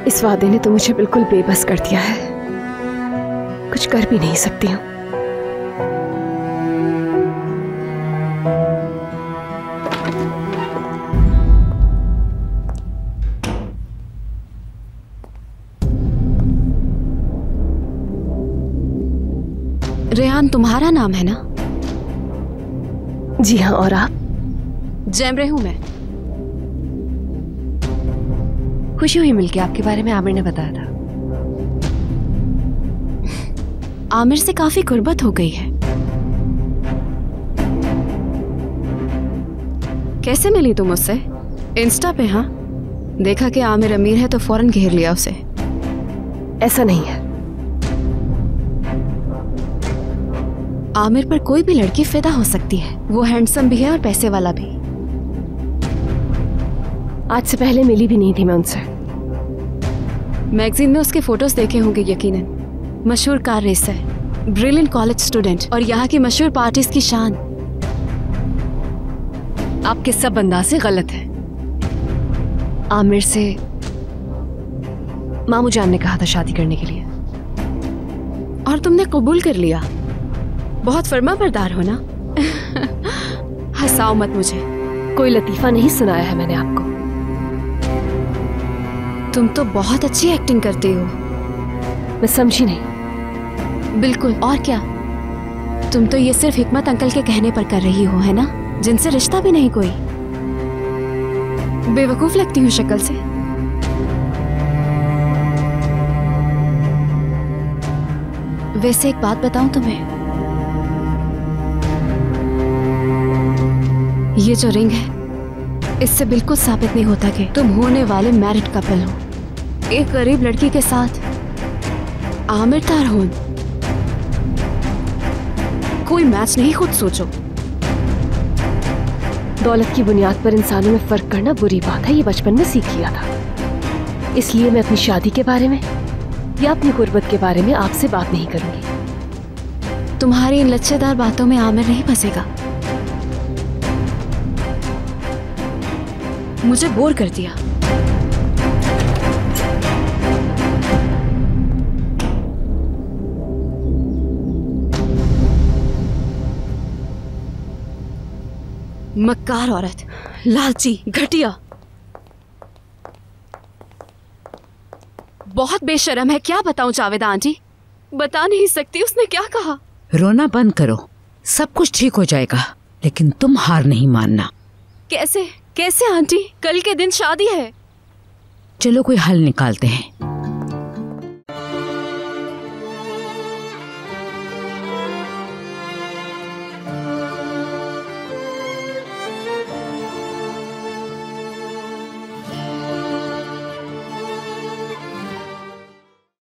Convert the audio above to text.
इस वादे ने तो मुझे बिल्कुल बेबस कर दिया है, कुछ कर भी नहीं सकती हूँ। रेहान तुम्हारा नाम है ना? जी हाँ, और आप? जैमरे हूं मैं। खुशी हुई मिलके, आपके बारे में आमिर ने बताया था। आमिर से काफी गुर्बत हो गई है। कैसे मिली तुम उससे? इंस्टा पे? हाँ, देखा कि आमिर अमीर है तो फौरन घेर लिया उसे। ऐसा नहीं है। आमिर पर कोई भी लड़की फिदा हो सकती है, वो हैंडसम भी है और पैसे वाला भी। आज से पहले मिली भी नहीं थी मैं उनसे। मैगजीन में उसके फोटोज देखे होंगे यकीनन। मशहूर car racer, brilliant college student और यहाँ की मशहूर पार्टीज की शान। आपके सब अंदाज़े गलत हैं। आमिर से मामू जान ने कहा था शादी करने के लिए, और तुमने कबूल कर लिया। बहुत फर्माबरदार हो ना। हंसाओ मत मुझे। कोई लतीफा नहीं सुनाया है मैंने आपको। तुम तो बहुत अच्छी एक्टिंग करती हो। मैं समझी नहीं। बिल्कुल, और क्या। तुम तो ये सिर्फ हिकमत अंकल के कहने पर कर रही हो, है ना? जिनसे रिश्ता भी नहीं कोई। बेवकूफ लगती हूँ शक्ल से। वैसे एक बात बताऊं तुम्हें, ये जो रिंग है, इससे बिल्कुल साबित नहीं होता कि तुम होने वाले मैरिड कपल हो। एक गरीब लड़की के साथ आमिर तारहोन, कोई मैच नहीं, खुद सोचो। दौलत की बुनियाद पर इंसानों में फर्क करना बुरी बात है, ये बचपन में सीख लिया था। इसलिए मैं अपनी शादी के बारे में या अपनी गुर्बत के बारे में आपसे बात नहीं करूंगी। तुम्हारी इन लच्छेदार बातों में आमिर नहीं फंसेगा। मुझे बोर कर दिया। मक्कार औरत, लालची, घटिया, बहुत बेशर्म है। क्या बताऊं जावेदा आंटी, बता नहीं सकती उसने क्या कहा। रोना बंद करो, सब कुछ ठीक हो जाएगा, लेकिन तुम हार नहीं मानना। कैसे कैसे आंटी, कल के दिन शादी है। चलो कोई हल निकालते हैं।